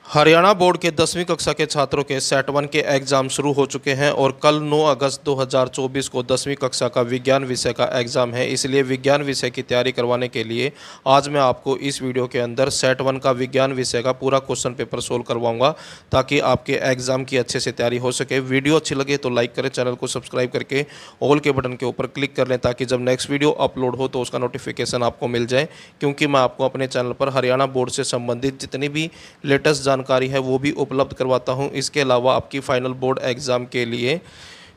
Haryana board के 10वीं कक्षा के छात्रों के सेट 1 के एग्ज़ाम शुरू हो चुके हैं और कल 9 अगस्त 2024 को 10वीं कक्षा का विज्ञान विषय का एग्ज़ाम है। इसलिए विज्ञान विषय की तैयारी करवाने के लिए आज मैं आपको इस वीडियो के अंदर सेट 1 का विज्ञान विषय का पूरा क्वेश्चन पेपर सोल्व करवाऊंगा ताकि आपके एग्ज़ाम की अच्छे से तैयारी हो सके। वीडियो अच्छी लगे तो लाइक करें, चैनल को सब्सक्राइब करके ऑल के बटन के ऊपर क्लिक कर लें ताकि जब नेक्स्ट वीडियो अपलोड हो तो उसका नोटिफिकेशन आपको मिल जाए, क्योंकि मैं आपको अपने चैनल पर हरियाणा बोर्ड से संबंधित जितनी भी लेटेस्ट जानकारी है वो भी उपलब्ध करवाता हूं। इसके अलावा आपकी फाइनल बोर्ड एग्ज़ाम के लिए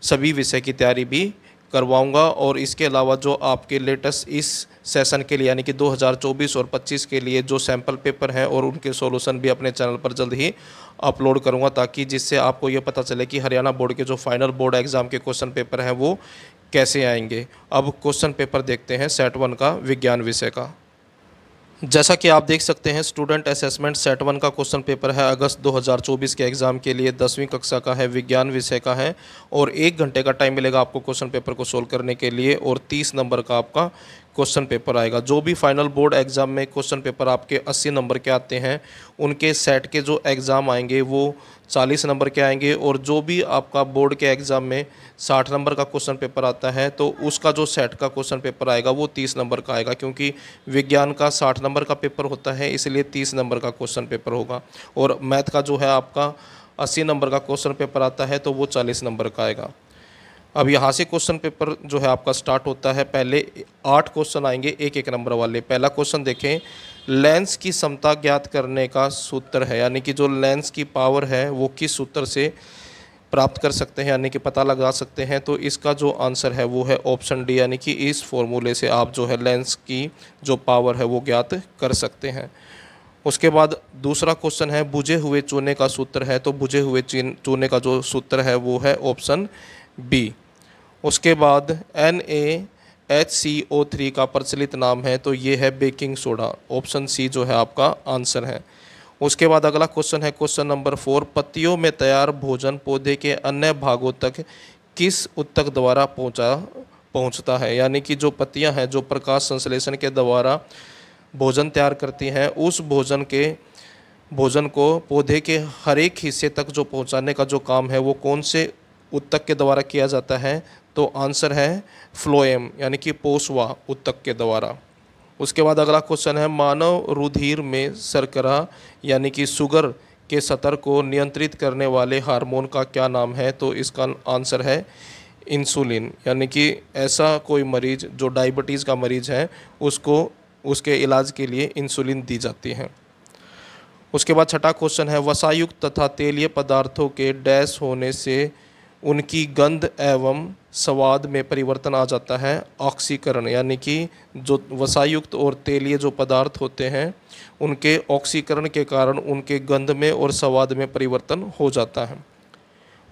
सभी विषय की तैयारी भी करवाऊंगा और इसके अलावा जो आपके लेटेस्ट इस सेशन के लिए यानी कि 2024 और 25 के लिए जो सैम्पल पेपर हैं और उनके सॉल्यूशन भी अपने चैनल पर जल्द ही अपलोड करूंगा, ताकि जिससे आपको ये पता चले कि हरियाणा बोर्ड के जो फाइनल बोर्ड एग्ज़ाम के क्वेश्चन पेपर हैं वो कैसे आएंगे। अब क्वेश्चन पेपर देखते हैं सेट 1 का विज्ञान विषय का। जैसा कि आप देख सकते हैं, स्टूडेंट असेसमेंट सेट 1 का क्वेश्चन पेपर है अगस्त 2024 के एग्ज़ाम के लिए, 10वीं कक्षा का है, विज्ञान विषय का है और 1 घंटे का टाइम मिलेगा आपको क्वेश्चन पेपर को सोल्व करने के लिए और 30 नंबर का आपका क्वेश्चन पेपर आएगा। जो भी फाइनल बोर्ड एग्ज़ाम में क्वेश्चन पेपर आपके 80 नंबर के आते हैं उनके सेट के जो एग्ज़ाम आएंगे वो 40 नंबर के आएंगे और जो भी आपका बोर्ड के एग्ज़ाम में 60 नंबर का क्वेश्चन पेपर आता है तो उसका जो सेट का क्वेश्चन पेपर आएगा वो 30 नंबर का आएगा, क्योंकि विज्ञान का 60 नंबर का पेपर होता है इसलिए 30 नंबर का क्वेश्चन पेपर होगा और मैथ का जो है आपका 80 नंबर का क्वेश्चन पेपर आता है तो वो 40 नंबर का आएगा। अब यहाँ से क्वेश्चन पेपर जो है आपका स्टार्ट होता है। पहले 8 क्वेश्चन आएंगे एक एक नंबर वाले। पहला क्वेश्चन देखें, लेंस की समता ज्ञात करने का सूत्र है, यानी कि जो लेंस की पावर है वो किस सूत्र से प्राप्त कर सकते हैं यानी कि पता लगा सकते हैं। तो इसका जो आंसर है वो है ऑप्शन डी, यानी कि इस फॉर्मूले से आप जो है लेंस की जो पावर है वो ज्ञात कर सकते हैं। उसके बाद दूसरा क्वेश्चन है, बुझे हुए चूने का सूत्र है, तो बुझे हुए चूने का जो सूत्र है वो है ऑप्शन बी। उसके बाद NaHCO3 का प्रचलित नाम है, तो ये है बेकिंग सोडा, ऑप्शन सी जो है आपका आंसर है। उसके बाद अगला क्वेश्चन है क्वेश्चन नंबर 4, पत्तियों में तैयार भोजन पौधे के अन्य भागों तक किस ऊतक द्वारा पहुंचता है, यानी कि जो पत्तियां हैं जो प्रकाश संश्लेषण के द्वारा भोजन तैयार करती हैं उस भोजन को पौधे के हर एक हिस्से तक जो पहुंचाने का जो काम है वो कौन से ऊतक के द्वारा किया जाता है, तो आंसर है फ्लोएम, यानी कि पोषवा ऊतक के द्वारा। उसके बाद अगला क्वेश्चन है, मानव रुधिर में शर्करा यानी कि शुगर के स्तर को नियंत्रित करने वाले हार्मोन का क्या नाम है, तो इसका आंसर है इंसुलिन, यानी कि ऐसा कोई मरीज जो डायबिटीज़ का मरीज है उसको उसके इलाज के लिए इंसुलिन दी जाती है। उसके बाद छठा क्वेश्चन है, वसायुक्त तथा तेलीय पदार्थों के डैश होने से उनकी गंध एवं स्वाद में परिवर्तन आ जाता है, ऑक्सीकरण, यानी कि जो वसायुक्त और तेलीय जो पदार्थ होते हैं उनके ऑक्सीकरण के कारण उनके गंध में और स्वाद में परिवर्तन हो जाता है।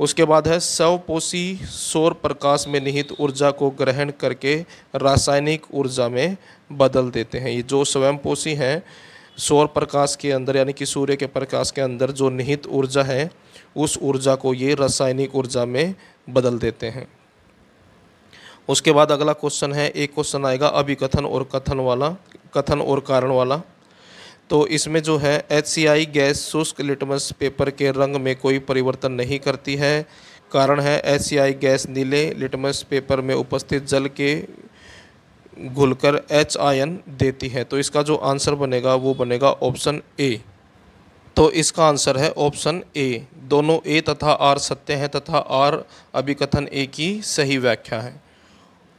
उसके बाद है, स्वपोषी सौर प्रकाश में निहित ऊर्जा को ग्रहण करके रासायनिक ऊर्जा में बदल देते हैं। ये जो स्वयंपोषी हैं सौर प्रकाश के अंदर यानी कि सूर्य के प्रकाश के अंदर जो निहित ऊर्जा है उस ऊर्जा को ये रासायनिक ऊर्जा में बदल देते हैं। उसके बाद अगला क्वेश्चन है, एक क्वेश्चन आएगा अभिकथन और कथन और कारण वाला। तो इसमें जो है HCI गैस शुष्क लिटमस पेपर के रंग में कोई परिवर्तन नहीं करती है। कारण है HCI गैस नीले लिटमस पेपर में उपस्थित जल के घुलकर H आयन देती है, तो इसका जो आंसर बनेगा वो बनेगा ऑप्शन ए। तो इसका आंसर है ऑप्शन ए। दोनों ए तथा आर सत्य हैं तथा आर अभिकथन ए की सही व्याख्या है।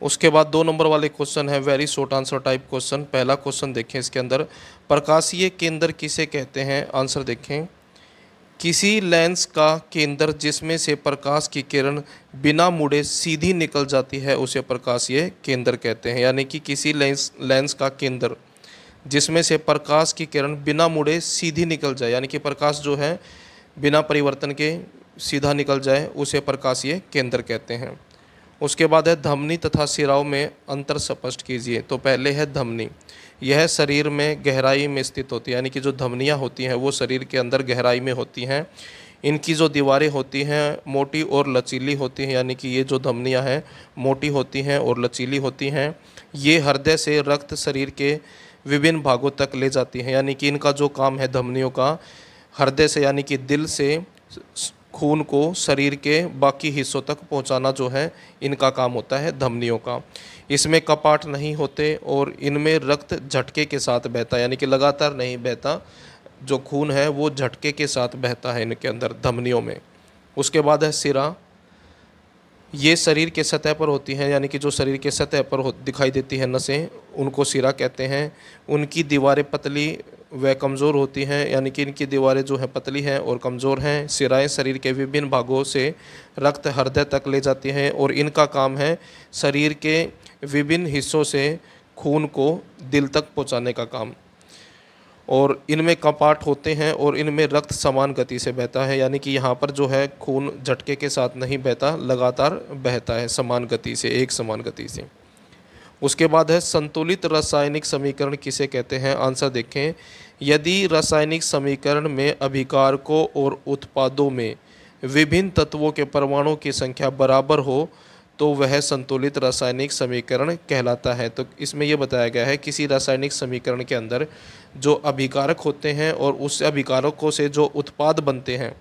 उसके बाद 2 नंबर वाले क्वेश्चन है very short answer type question. पहला क्वेश्चन देखें, इसके अंदर प्रकाशीय केंद्र किसे कहते हैं, आंसर देखें, किसी लेंस का केंद्र जिसमें से प्रकाश की किरण बिना मुड़े सीधी निकल जाती है उसे प्रकाशीय केंद्र कहते हैं, यानी कि किसी लेंस का केंद्र जिसमें से प्रकाश की किरण बिना मुड़े सीधी निकल जाए, यानी कि प्रकाश जो है बिना परिवर्तन के सीधा निकल जाए उसे प्रकाशीय केंद्र कहते हैं। उसके बाद है धमनी तथा सिराओं में अंतर स्पष्ट कीजिए। तो पहले है धमनी, यह शरीर में गहराई में स्थित होती है, यानी कि जो धमनियाँ होती हैं वो शरीर के अंदर गहराई में होती हैं। इनकी जो दीवारें होती हैं मोटी और लचीली होती हैं, यानी कि ये जो धमनियाँ हैं मोटी होती हैं और लचीली होती हैं। ये हृदय से रक्त शरीर के विभिन्न भागों तक ले जाती हैं, यानी कि इनका जो काम है धमनियों का हृदय से यानी कि दिल से खून को शरीर के बाकी हिस्सों तक पहुंचाना जो है इनका काम होता है धमनियों का। इसमें कपाट नहीं होते और इनमें रक्त झटके के साथ बहता है, यानी कि लगातार नहीं बहता, जो खून है वो झटके के साथ बहता है इनके अंदर धमनियों में। उसके बाद है सिरा। ये शरीर के सतह पर होती हैं, यानी कि जो शरीर के सतह पर दिखाई देती है नसें, उनको सिरा कहते हैं। उनकी दीवारें पतली व कमज़ोर होती हैं, यानी कि इनकी दीवारें जो हैं पतली हैं और कमज़ोर हैं। सिराएं शरीर के विभिन्न भागों से रक्त हृदय तक ले जाती हैं और इनका काम है शरीर के विभिन्न हिस्सों से खून को दिल तक पहुंचाने का काम। और इनमें कपाट होते हैं और इनमें रक्त समान गति से बहता है, यानी कि यहाँ पर जो है खून झटके के साथ नहीं बहता, लगातार बहता है समान गति से, एक समान गति से। उसके बाद है संतुलित रासायनिक समीकरण किसे कहते हैं? आंसर देखें। यदि रासायनिक समीकरण में अभिकारकों और उत्पादों में विभिन्न तत्वों के परमाणुओं की संख्या बराबर हो तो वह संतुलित रासायनिक समीकरण कहलाता है। तो इसमें यह बताया गया है किसी रासायनिक समीकरण के अंदर जो अभिकारक होते हैं और उस अभिकारकों से जो उत्पाद बनते हैं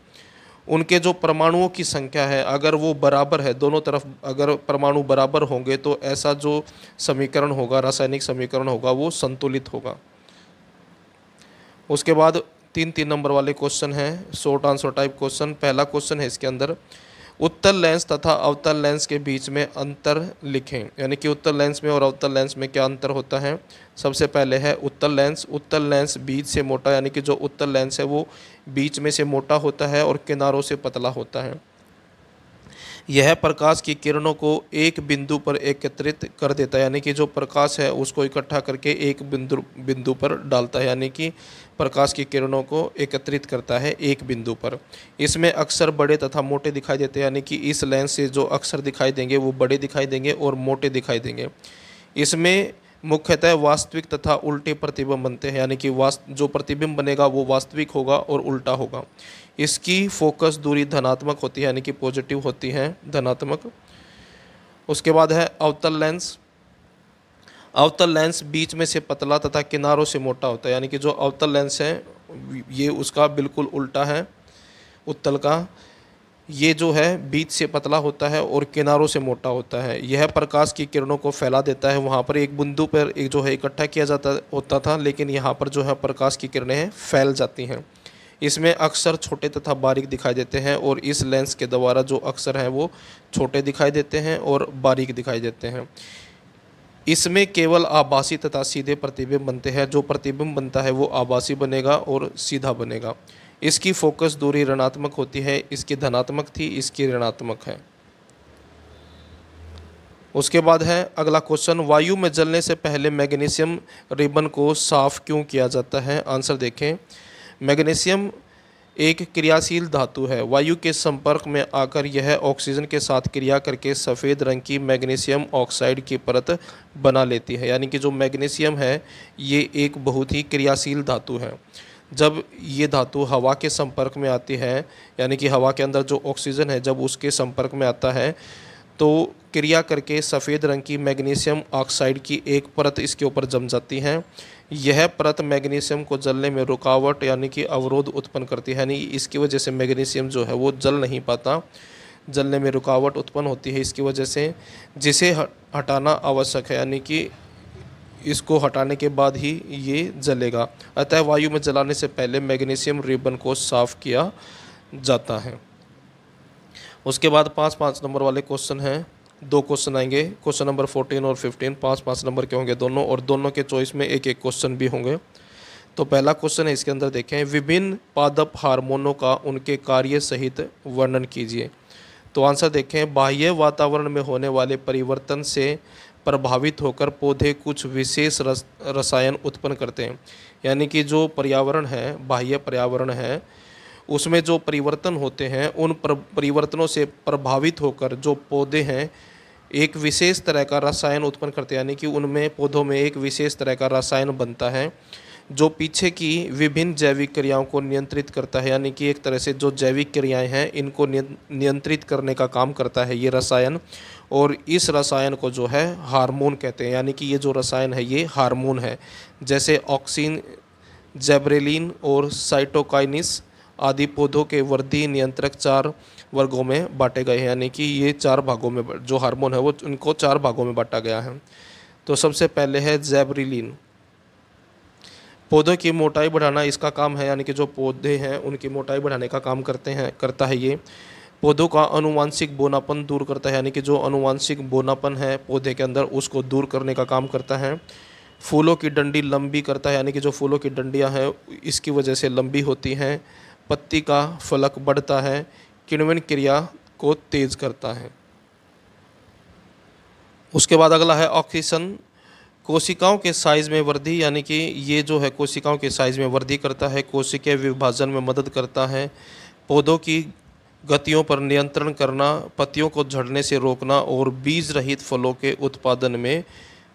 उनके जो परमाणुओं की संख्या है अगर वो बराबर है, दोनों तरफ अगर परमाणु बराबर होंगे तो ऐसा जो समीकरण होगा, रासायनिक समीकरण होगा, वो संतुलित होगा। उसके बाद 3 नंबर वाले क्वेश्चन हैं, शॉर्ट आंसर टाइप क्वेश्चन। पहला क्वेश्चन है इसके अंदर, उत्तल लेंस तथा अवतल लेंस के बीच में अंतर लिखें। यानी कि उत्तल लेंस में और अवतल लेंस में क्या अंतर होता है? सबसे पहले है उत्तल लेंस। उत्तल लेंस बीच से मोटा, यानी कि जो उत्तल लेंस है वो बीच में से मोटा होता है और किनारों से पतला होता है। यह प्रकाश की किरणों को एक बिंदु पर एकत्रित कर देता है, यानी कि जो प्रकाश है उसको इकट्ठा करके एक बिंदु पर डालता है, यानी कि प्रकाश की किरणों को एकत्रित करता है एक बिंदु पर। इसमें अक्षर बड़े तथा मोटे दिखाई देते हैं, यानी कि इस लेंस से जो अक्षर दिखाई देंगे वो बड़े दिखाई देंगे और मोटे दिखाई देंगे। इसमें मुख्यतः वास्तविक तथा उल्टे प्रतिबिंब बनते हैं, यानी कि जो प्रतिबिंब बनेगा वो वास्तविक होगा और उल्टा होगा। इसकी फोकस दूरी धनात्मक होती है, यानी कि पॉजिटिव होती है, धनात्मक। उसके बाद है अवतल लेंस। अवतल लेंस बीच में से पतला तथा किनारों से मोटा होता है, यानी कि जो अवतल लेंस है ये उसका बिल्कुल उल्टा है उत्तल का। ये जो है बीच से पतला होता है और किनारों से मोटा होता है। यह प्रकाश की किरणों को फैला देता है। वहाँ पर एक बिंदु पर एक जो है इकट्ठा किया जाता होता था, लेकिन यहाँ पर जो है प्रकाश की किरणें फैल जाती हैं। इसमें अक्षर छोटे तथा बारीक दिखाई देते हैं और इस लेंस के द्वारा जो अक्षर हैं वो छोटे दिखाई देते हैं और बारीक दिखाई देते हैं। इसमें केवल आभासी तथा सीधे प्रतिबिंब बनते हैं। जो प्रतिबिंब बनता है वो आभासी बनेगा और सीधा बनेगा। इसकी फोकस दूरी ऋणात्मक होती है, इसकी धनात्मक थी, इसकी ऋणात्मक है। उसके बाद है अगला क्वेश्चन, वायु में जलने से पहले मैग्नीशियम रिबन को साफ क्यों किया जाता है? आंसर देखें। मैग्नीशियम एक क्रियाशील धातु है। वायु के संपर्क में आकर यह ऑक्सीजन के साथ क्रिया करके सफ़ेद रंग की मैग्नीशियम ऑक्साइड की परत बना लेती है, यानी कि जो मैग्नीशियम है ये एक बहुत ही क्रियाशील धातु है। जब ये धातु हवा के संपर्क में आती है, यानी कि हवा के अंदर जो ऑक्सीजन है जब उसके संपर्क में आता है तो क्रिया करके सफ़ेद रंग की मैग्नीशियम ऑक्साइड की एक परत इसके ऊपर जम जाती है। यह परत मैग्नीशियम को जलने में रुकावट यानी कि अवरोध उत्पन्न करती है, यानी इसकी वजह से मैग्नीशियम जो है वो जल नहीं पाता, जलने में रुकावट उत्पन्न होती है इसकी वजह से, जिसे हटाना आवश्यक है, यानी कि इसको हटाने के बाद ही ये जलेगा। अतः वायु में जलाने से पहले मैग्नीशियम रिबन को साफ किया जाता है। उसके बाद 5 नंबर वाले क्वेश्चन हैं, 2 क्वेश्चन आएंगे, क्वेश्चन नंबर 14 और 15, 5 नंबर के होंगे दोनों, और दोनों के चॉइस में एक क्वेश्चन भी होंगे। तो पहला क्वेश्चन है इसके अंदर देखें, विभिन्न पादप हार्मोनों का उनके कार्य सहित वर्णन कीजिए। तो आंसर देखें, बाह्य वातावरण में होने वाले परिवर्तन से प्रभावित होकर पौधे कुछ विशेष रसायन उत्पन्न करते हैं, यानी कि जो पर्यावरण है, बाह्य पर्यावरण है, उसमें जो परिवर्तन होते हैं उन परिवर्तनों से प्रभावित होकर जो पौधे हैं एक विशेष तरह का रसायन उत्पन्न करते हैं, यानी कि उनमें पौधों में एक विशेष तरह का रसायन बनता है जो पीछे की विभिन्न जैविक क्रियाओं को नियंत्रित करता है, यानी कि एक तरह से जो जैविक क्रियाएं हैं इनको नियंत्रित करने का काम करता है ये रसायन। और इस रसायन को जो है हार्मोन कहते हैं, यानी कि ये जो रसायन है ये हार्मोन है। जैसे ऑक्सिन, जैब्रेलिन और साइटोकाइनिस आदि पौधों के वृद्धि नियंत्रक 4 वर्गों में बांटे गए हैं, यानी कि ये 4 भागों में जो हार्मोन है वो इनको 4 भागों में बांटा गया है। तो सबसे पहले है ज़ैबरेलिन। पौधों की मोटाई बढ़ाना इसका काम है, यानी कि जो पौधे हैं उनकी मोटाई बढ़ाने का काम करता है ये। पौधों का अनुवांशिक बोनापन दूर करता है, यानी कि जो अनुवांशिक बोनापन है पौधे के अंदर उसको दूर करने का काम करता है। फूलों की डंडी लंबी करता है, यानी कि जो फूलों की डंडियां हैं इसकी वजह से लंबी होती हैं। पत्ती का फलक बढ़ता है। किण्वन क्रिया को तेज करता है। उसके बाद अगला है ऑक्सीजन। कोशिकाओं के साइज में वृद्धि, यानी कि ये जो है कोशिकाओं के साइज में वृद्धि करता है। कोशिकीय विभाजन में मदद करता है। पौधों की गतियों पर नियंत्रण करना, पत्तियों को झड़ने से रोकना और बीज रहित फलों के उत्पादन में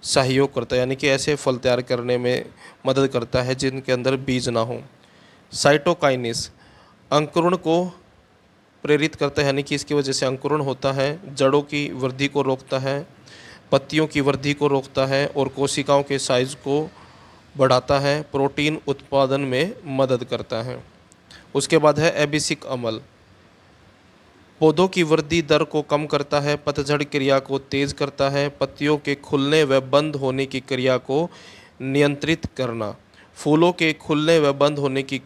सहयोग करता है, यानी कि ऐसे फल तैयार करने में मदद करता है जिनके अंदर बीज ना हो। साइटोकाइनेस अंकुरण को प्रेरित करता है, यानी कि इसकी वजह से अंकुरण होता है। जड़ों की वृद्धि को रोकता है। पत्तियों की वृद्धि को रोकता है और कोशिकाओं के साइज को बढ़ाता है। प्रोटीन उत्पादन में मदद करता है। उसके बाद है एबिसिक अमल। पौधों की वृद्धि दर को कम करता है। पतझड़ क्रिया को तेज करता है। पत्तियों के खुलने व बंद होने की क्रिया को नियंत्रित करना। फूलों के खुलने व बंद होने की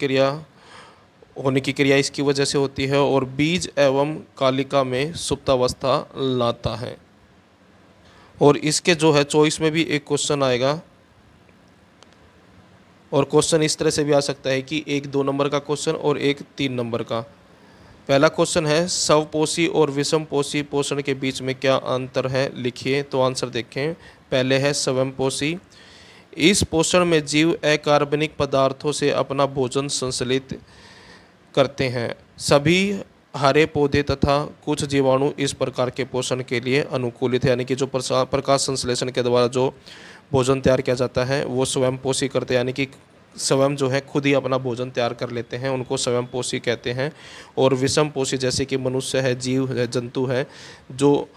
क्रिया इसकी वजह से होती है और बीज एवं कालिका में सुप्तावस्था लाता है। और इसके जो है चॉइस में भी एक क्वेश्चन आएगा, और क्वेश्चन इस तरह से भी आ सकता है कि एक 2 नंबर का क्वेश्चन और एक 3 नंबर का। पहला क्वेश्चन है स्वपोषी और विषमपोषी पोषण के बीच में क्या अंतर है, लिखिए। तो आंसर देखें। पहले है स्वयंपोषी। इस पोषण में जीव अकार्बनिक पदार्थों से अपना भोजन संश्लेषित करते हैं। सभी हरे पौधे तथा कुछ जीवाणु इस प्रकार के पोषण के लिए अनुकूलित है, यानी कि जो प्रकाश संश्लेषण के द्वारा जो भोजन तैयार किया जाता है वो स्वयंपोषी करते हैं, यानी कि स्वयं जो है खुद ही अपना भोजन तैयार कर लेते हैं, उनको स्वयंपोषी कहते हैं। और विषमपोषी जैसे कि मनुष्य है, जीव है, जंतु है, जो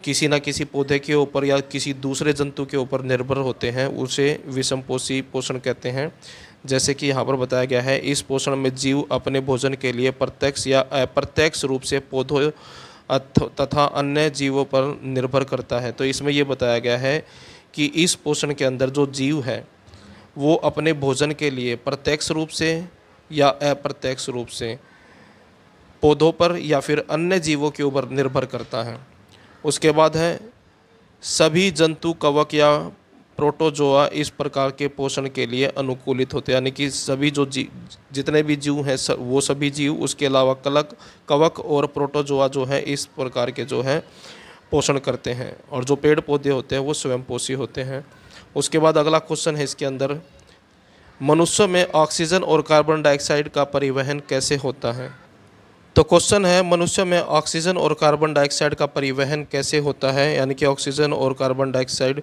किसी न किसी पौधे के ऊपर या किसी दूसरे जंतु के ऊपर निर्भर होते हैं, उसे विषमपोषी पोषण कहते हैं। जैसे कि यहाँ पर बताया गया है, इस पोषण में जीव अपने भोजन के लिए प्रत्यक्ष या अप्रत्यक्ष रूप से पौधों तथा अन्य जीवों पर निर्भर करता है। तो इसमें ये बताया गया है कि इस पोषण के अंदर जो जीव है वो अपने भोजन के लिए प्रत्यक्ष रूप से या अप्रत्यक्ष रूप से पौधों पर या फिर अन्य जीवों के ऊपर निर्भर करता है। उसके बाद है सभी जंतु, कवक या प्रोटोजोआ इस प्रकार के पोषण के लिए अनुकूलित होते हैं, यानी कि सभी जो जितने भी जीव हैं वो सभी जीव, उसके अलावा कवक और प्रोटोजोआ जो है इस प्रकार के जो है पोषण करते हैं। और जो पेड़ पौधे होते हैं वो स्वयंपोषी होते हैं। उसके बाद अगला क्वेश्चन है इसके अंदर, मनुष्य में ऑक्सीजन और कार्बन डाइऑक्साइड का परिवहन कैसे होता है। तो क्वेश्चन है मनुष्य में ऑक्सीजन और कार्बन डाइऑक्साइड का परिवहन कैसे होता है, यानी कि ऑक्सीजन और कार्बन डाइऑक्साइड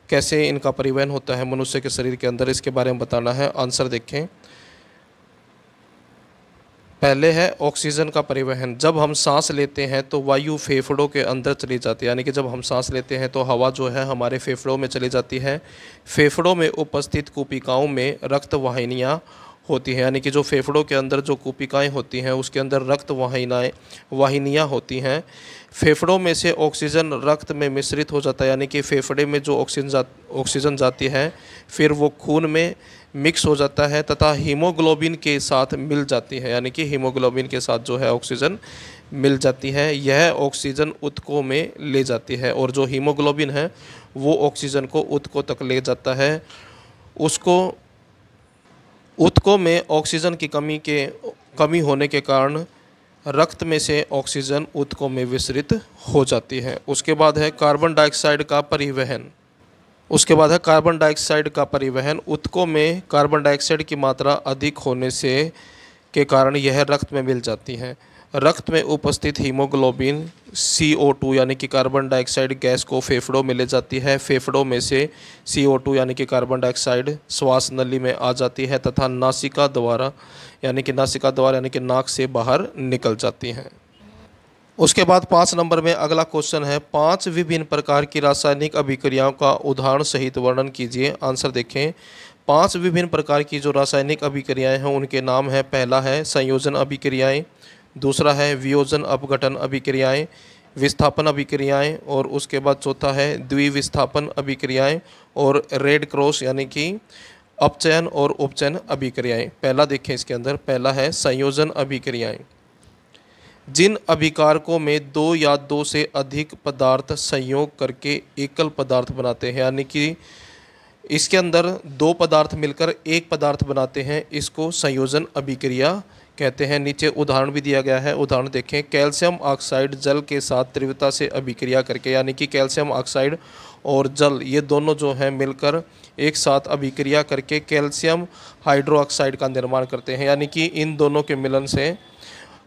कैसे इनका परिवहन होता है मनुष्य के शरीर के अंदर, इसके बारे में बताना है। आंसर देखें। पहले है ऑक्सीजन का परिवहन। जब हम सांस लेते हैं तो वायु फेफड़ों के अंदर चली जाती है, यानी कि जब हम सांस लेते हैं तो हवा जो है हमारे फेफड़ों में चली जाती है। फेफड़ों में उपस्थित कुपिकाओं में रक्त वाहिनियाँ होती हैं, यानी कि जो फेफड़ों के अंदर जो कुपिकाएँ होती हैं उसके अंदर रक्त वाहिनियाँ होती हैं। फेफड़ों में से ऑक्सीजन रक्त में मिश्रित हो जाता है, यानी कि फेफड़े में जो ऑक्सीजन जाती है फिर वो खून में मिक्स हो जाता है तथा हीमोग्लोबिन के साथ मिल जाती है, यानी कि हीमोग्लोबिन के साथ जो है ऑक्सीजन मिल जाती है। यह ऑक्सीजन ऊतकों में ले जाती है और जो हीमोग्लोबिन है वो ऑक्सीजन को ऊतकों तक ले जाता है। उसको ऊतकों में ऑक्सीजन की कमी होने के कारण रक्त में से ऑक्सीजन ऊतकों में विसरित हो जाती है। उसके बाद है कार्बन डाइऑक्साइड का परिवहन। ऊतकों में कार्बन डाइऑक्साइड की मात्रा अधिक होने के कारण यह रक्त में मिल जाती है। रक्त में उपस्थित हीमोग्लोबिन CO2 यानी कि कार्बन डाइऑक्साइड गैस को फेफड़ों में ले जाती है। फेफड़ों में से CO2 यानी कि कार्बन डाइऑक्साइड श्वास नली में आ जाती है तथा नासिका द्वारा यानी कि नाक से बाहर निकल जाती हैं। उसके बाद 5 नंबर में अगला क्वेश्चन है, 5 विभिन्न प्रकार की रासायनिक अभिक्रियाओं का उदाहरण सहित वर्णन कीजिए। आंसर देखें। 5 विभिन्न प्रकार की जो रासायनिक अभिक्रियाएं हैं उनके नाम हैं। पहला है संयोजन अभिक्रियाएं, दूसरा है वियोजन अपघटन अभिक्रियाएं, विस्थापन अभिक्रियाएं, और उसके बाद चौथा है द्विविस्थापन अभिक्रियाएं और रेड क्रॉस यानी कि अपचयन और उपचयन अभिक्रियाएं। पहला देखें इसके अंदर, पहला है संयोजन अभिक्रियाएं। जिन अभिकारकों में 2 या 2 से अधिक पदार्थ संयोग करके एकल पदार्थ बनाते हैं, यानी कि इसके अंदर 2 पदार्थ मिलकर एक पदार्थ बनाते हैं, इसको संयोजन अभिक्रिया कहते हैं। नीचे उदाहरण भी दिया गया है, उदाहरण देखें। कैल्शियम ऑक्साइड जल के साथ तीव्रता से अभिक्रिया करके, यानी कि कैल्शियम ऑक्साइड और जल ये दोनों जो हैं मिलकर एक साथ अभिक्रिया करके कैल्शियम हाइड्रोक्साइड का निर्माण करते हैं, यानी कि इन दोनों के मिलन से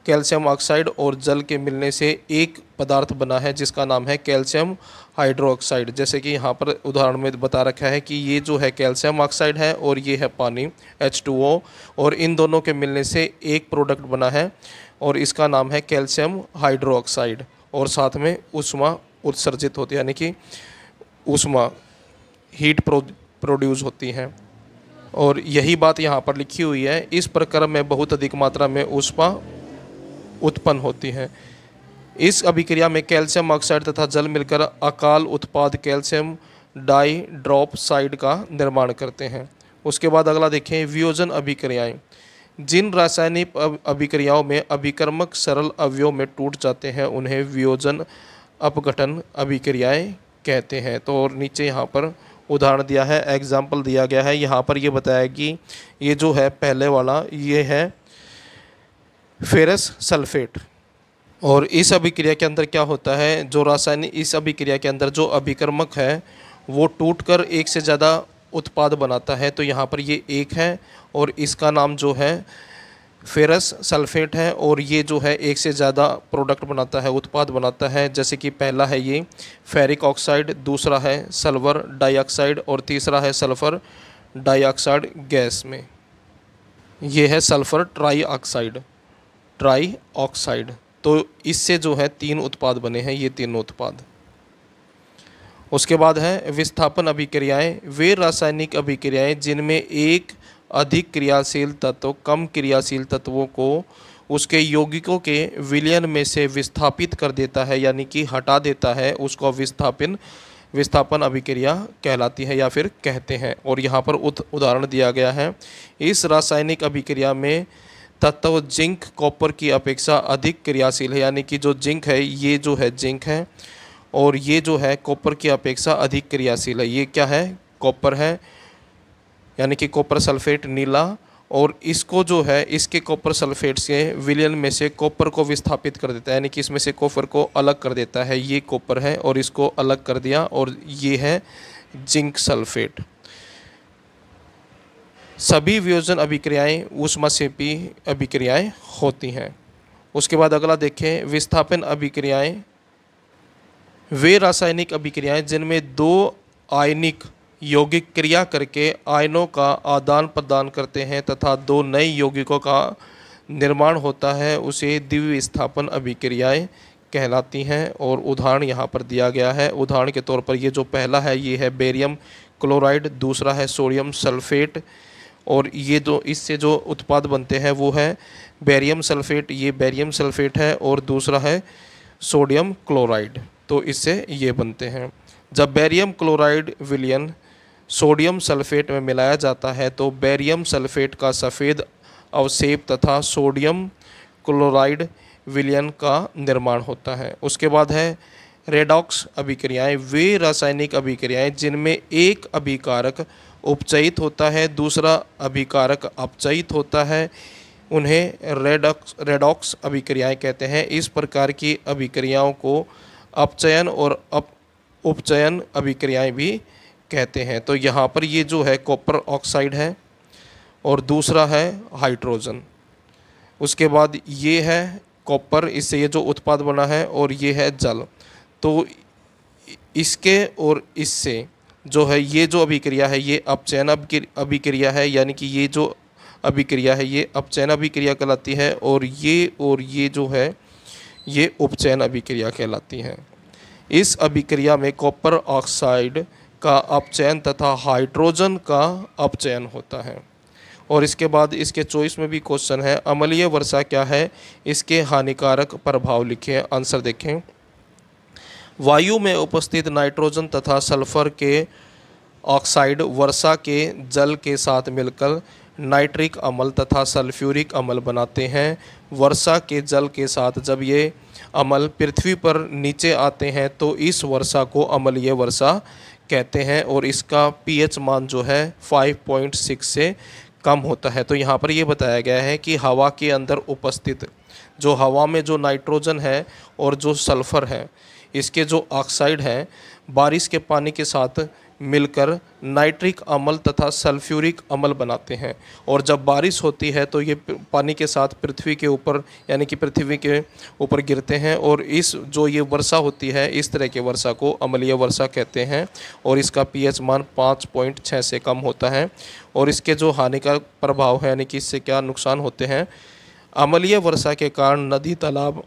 कैल्शियम ऑक्साइड और जल के मिलने से एक पदार्थ बना है जिसका नाम है कैल्शियम हाइड्रोक्साइड। जैसे कि यहाँ पर उदाहरण में बता रखा है कि ये जो है कैल्शियम ऑक्साइड है और ये है पानी H2O, और इन दोनों के मिलने से एक प्रोडक्ट बना है और इसका नाम है कैल्शियम हाइड्रोक्साइड, और साथ में ऊष्मा उत्सर्जित होती है, यानी कि ऊष्मा हीट प्रोड्यूस होती है। और यही बात यहाँ पर लिखी हुई है, इस प्रक्रम में बहुत अधिक मात्रा में ऊष्मा उत्पन्न होती है। इस अभिक्रिया में कैल्शियम ऑक्साइड तथा जल मिलकर अकाल उत्पाद कैल्शियम डाइड्रॉक्साइड का निर्माण करते हैं। उसके बाद अगला देखें, वियोजन अभिक्रियाएं। जिन रासायनिक अभिक्रियाओं में अभिकर्मक सरल अवयव में टूट जाते हैं उन्हें वियोजन अपघटन अभिक्रियाएं कहते हैं। तो और नीचे यहाँ पर उदाहरण दिया है, एग्जाम्पल दिया गया है। यहाँ पर ये बताया कि ये जो है पहले वाला ये है फेरस सल्फेट, और इस अभिक्रिया के अंदर क्या होता है, जो रासायनिक इस अभिक्रिया के अंदर जो अभिकर्मक है वो टूटकर एक से ज़्यादा उत्पाद बनाता है। तो यहाँ पर ये एक है और इसका नाम जो है फेरस सल्फेट है, और ये जो है एक से ज़्यादा प्रोडक्ट बनाता है, उत्पाद बनाता है। जैसे कि पहला है ये फेरिक ऑक्साइड, दूसरा है सल्फर डाइऑक्साइड और तीसरा है सल्फर डाइऑक्साइड गैस में। ये है सल्फर ट्राई ऑक्साइड। तो इससे जो है 3 उत्पाद बने हैं, ये तीनों उत्पाद। उसके बाद है विस्थापन अभिक्रियाएं। वे रासायनिक अभिक्रियाएं जिनमें एक अधिक क्रियाशील तत्व कम क्रियाशील तत्वों को उसके यौगिकों के विलयन में से विस्थापित कर देता है, यानी कि हटा देता है, उसको विस्थापन अभिक्रिया कहलाती है या फिर कहते हैं। और यहाँ पर उदाहरण दिया गया है। इस रासायनिक अभिक्रिया में तत्व जिंक कॉपर की अपेक्षा अधिक क्रियाशील है, यानी कि जो जिंक है ये जो है जिंक है और ये जो है कॉपर की अपेक्षा अधिक क्रियाशील है। ये क्या है, कॉपर है, यानी कि कॉपर सल्फेट नीला, और इसको जो है इसके कॉपर सल्फेट से विलयन में से कॉपर को विस्थापित कर देता है, यानी कि इसमें से कॉपर को अलग कर देता है। ये कॉपर है और इसको अलग कर दिया, और ये है जिंक सल्फेट। सभी वियोजन अभिक्रियाएं ऊष्माक्षेपी अभिक्रियाएं होती हैं। उसके बाद अगला देखें, विस्थापन अभिक्रियाएं। वे रासायनिक अभिक्रियाएं जिनमें 2 आयनिक यौगिक क्रिया करके आयनों का आदान प्रदान करते हैं तथा 2 नए यौगिकों का निर्माण होता है, उसे द्विविस्थापन अभिक्रियाएं कहलाती हैं। और उदाहरण यहाँ पर दिया गया है। उदाहरण के तौर पर ये जो पहला है ये है बेरियम क्लोराइड, दूसरा है सोडियम सल्फेट, और ये जो इससे जो उत्पाद बनते हैं वो है बेरियम सल्फेट, ये बेरियम सल्फेट है, और दूसरा है सोडियम क्लोराइड। तो इससे ये बनते हैं। जब बेरियम क्लोराइड विलयन सोडियम सल्फेट में मिलाया जाता है तो बेरियम सल्फेट का सफ़ेद अवशेप तथा सोडियम क्लोराइड विलयन का निर्माण होता है। उसके बाद है रेडॉक्स अभिक्रियाएं। वे रासायनिक अभिक्रियाएं जिनमें एक अभिकारक उपचयित होता है, दूसरा अभिकारक अपचयित होता है, उन्हें रेडॉक्स अभिक्रियाएं कहते हैं। इस प्रकार की अभिक्रियाओं को अपचयन और उपचयन अभिक्रियाएं भी कहते हैं। तो यहाँ पर ये जो है कॉपर ऑक्साइड है और दूसरा है हाइड्रोजन। उसके बाद ये है कॉपर, इससे ये जो उत्पाद बना है, और ये है जल। तो इसके और इससे जो है ये जो अभिक्रिया है ये अपचयन अभिक्रिया है, यानी कि ये जो अभिक्रिया है ये अपचयन अभिक्रिया कहलाती है, और ये जो है ये उपचयन अभिक्रिया कहलाती है। इस अभिक्रिया में कॉपर ऑक्साइड का अपचयन तथा हाइड्रोजन का अपचयन होता है। और इसके बाद इसके चॉइस में भी क्वेश्चन है, अम्लीय वर्षा क्या है, इसके हानिकारक प्रभाव लिखें। आंसर देखें, वायु में उपस्थित नाइट्रोजन तथा सल्फर के ऑक्साइड वर्षा के जल के साथ मिलकर नाइट्रिक अम्ल तथा सल्फ्यूरिक अम्ल बनाते हैं। वर्षा के जल के साथ जब ये अम्ल पृथ्वी पर नीचे आते हैं तो इस वर्षा को अम्लीय वर्षा कहते हैं और इसका पीएच मान जो है 5.6 से कम होता है। तो यहाँ पर ये बताया गया है कि हवा के अंदर उपस्थित जो हवा में जो नाइट्रोजन है और जो सल्फ़र है, इसके जो ऑक्साइड हैं, बारिश के पानी के साथ मिलकर नाइट्रिक अम्ल तथा सल्फ्यूरिक अम्ल बनाते हैं। और जब बारिश होती है तो ये पानी के साथ पृथ्वी के ऊपर यानी कि पृथ्वी के ऊपर गिरते हैं और इस जो ये वर्षा होती है, इस तरह के वर्षा को अम्लीय वर्षा कहते हैं और इसका पीएच मान 5.6 से कम होता है। और इसके जो हानिकारक प्रभाव है यानी कि इससे क्या नुकसान होते हैं, अम्लीय वर्षा के कारण नदी, तालाब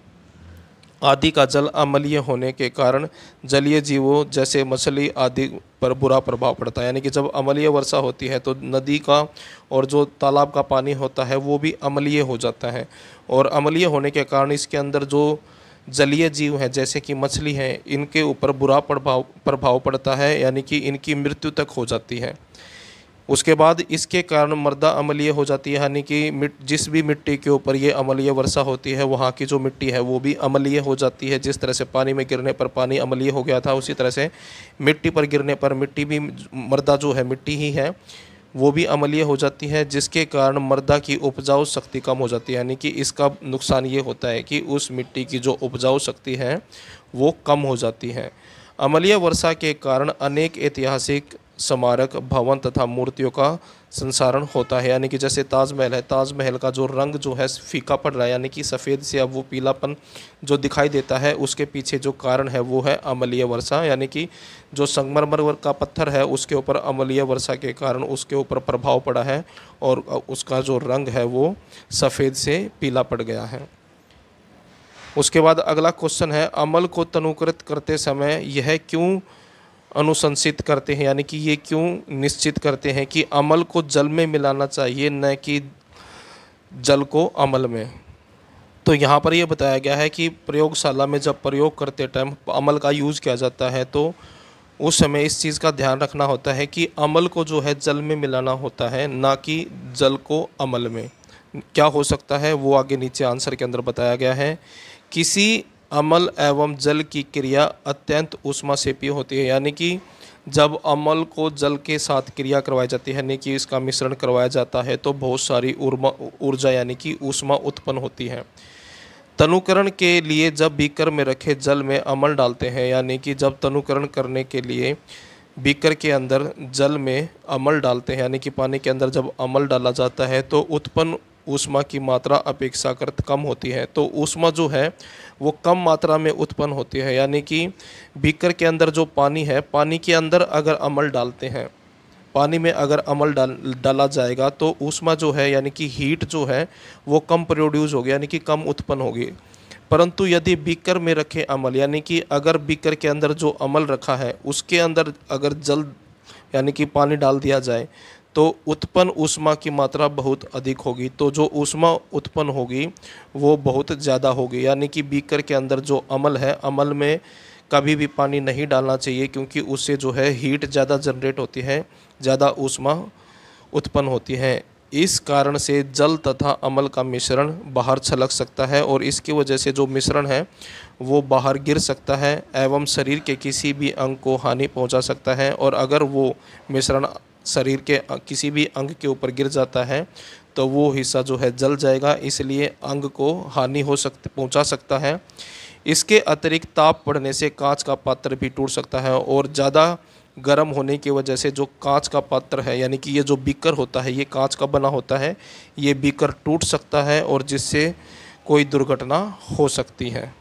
आदि का जल अम्लीय होने के कारण जलीय जीवों जैसे मछली आदि पर बुरा प्रभाव पड़ता है। यानी कि जब अम्लीय वर्षा होती है तो नदी का और जो तालाब का पानी होता है वो भी अम्लीय हो जाता है और अम्लीय होने के कारण इसके अंदर जो जलीय जीव हैं जैसे कि मछली हैं, इनके ऊपर बुरा प्रभाव पड़ता है, यानी कि इनकी मृत्यु तक हो जाती है। उसके बाद इसके कारण मृदा अम्लीय हो जाती है, यानी कि जिस भी मिट्टी के ऊपर ये अम्लीय वर्षा होती है वहाँ की जो मिट्टी है वो भी अम्लीय हो जाती है। जिस तरह से पानी में गिरने पर पानी अम्लीय हो गया था, उसी तरह से मिट्टी पर गिरने पर मिट्टी भी, मृदा जो है मिट्टी ही है, वो भी अम्लीय हो जाती है, जिसके कारण मृदा की उपजाऊ शक्ति कम हो जाती है। यानी कि इसका नुकसान ये होता है कि उस मिट्टी की जो उपजाऊ शक्ति है वो कम हो जाती है। अम्लीय वर्षा के कारण अनेक ऐतिहासिक स्मारक, भवन तथा मूर्तियों का संसारण होता है। यानी कि जैसे ताजमहल है, ताजमहल का जो रंग जो है फीका पड़ रहा है, यानी कि सफ़ेद से अब वो पीलापन जो दिखाई देता है, उसके पीछे जो कारण है वो है अम्लीय वर्षा। यानी कि जो संगमरमर का पत्थर है उसके ऊपर अम्लीय वर्षा के कारण उसके ऊपर प्रभाव पड़ा है और उसका जो रंग है वो सफ़ेद से पीला पड़ गया है। उसके बाद अगला क्वेश्चन है, अम्ल को तनुकृत करते समय यह क्यों अनुशंसित करते हैं, यानी कि ये क्यों निश्चित करते हैं कि अम्ल को जल में मिलाना चाहिए न कि जल को अम्ल में। तो यहाँ पर ये बताया गया है कि प्रयोगशाला में जब प्रयोग करते टाइम अम्ल का यूज़ किया जाता है तो उस समय इस चीज़ का ध्यान रखना होता है कि अम्ल को जो है जल में मिलाना होता है, ना कि जल को अम्ल में। क्या हो सकता है वो आगे नीचे आंसर के अंदर बताया गया है। किसी अम्ल एवं जल की क्रिया अत्यंत ऊष्माक्षेपी होती है, यानी कि जब अम्ल को जल के साथ क्रिया करवाई जाती है, यानी कि इसका मिश्रण करवाया जाता है तो बहुत सारी ऊर्जा यानी कि ऊष्मा उत्पन्न होती है। तनुकरण के लिए जब बीकर में रखे जल में अम्ल डालते हैं, यानी कि जब तनुकरण करने के लिए बीकर के अंदर जल में अम्ल डालते हैं, यानी कि पानी के अंदर जब अम्ल डाला जाता है तो उत्पन्न ऊष्मा की मात्रा अपेक्षाकृत कम होती है। तो ऊष्मा जो है वो कम मात्रा में उत्पन्न होती है, यानी कि बीकर के अंदर जो पानी है, पानी के अंदर अगर अम्ल डालते हैं, पानी में अगर अम्ल डाला जाएगा तो ऊष्मा जो है यानी कि हीट जो है वो कम प्रोड्यूस होगी, यानी कि कम उत्पन्न होगी। परंतु यदि बीकर में रखे अम्ल, यानी कि अगर बीकर के अंदर जो अम्ल रखा है उसके अंदर अगर जल यानी कि पानी डाल दिया जाए तो उत्पन्न ऊष्मा की मात्रा बहुत अधिक होगी। तो जो ऊष्मा उत्पन्न होगी वो बहुत ज़्यादा होगी, यानी कि बीकर के अंदर जो अम्ल है, अम्ल में कभी भी पानी नहीं डालना चाहिए क्योंकि उससे जो है हीट ज़्यादा जनरेट होती है, ज़्यादा ऊष्मा उत्पन्न होती है। इस कारण से जल तथा अम्ल का मिश्रण बाहर छलक सकता है और इसकी वजह से जो मिश्रण है वो बाहर गिर सकता है एवं शरीर के किसी भी अंग को हानि पहुंचा सकता है। और अगर वो मिश्रण शरीर के किसी भी अंग के ऊपर गिर जाता है तो वो हिस्सा जो है जल जाएगा, इसलिए अंग को हानि पहुंचा सकता है। इसके अतिरिक्त ताप पड़ने से कांच का पात्र भी टूट सकता है और ज़्यादा गर्म होने की वजह से जो कांच का पात्र है, यानी कि ये जो बीकर होता है ये कांच का बना होता है, ये बीकर टूट सकता है और जिससे कोई दुर्घटना हो सकती है।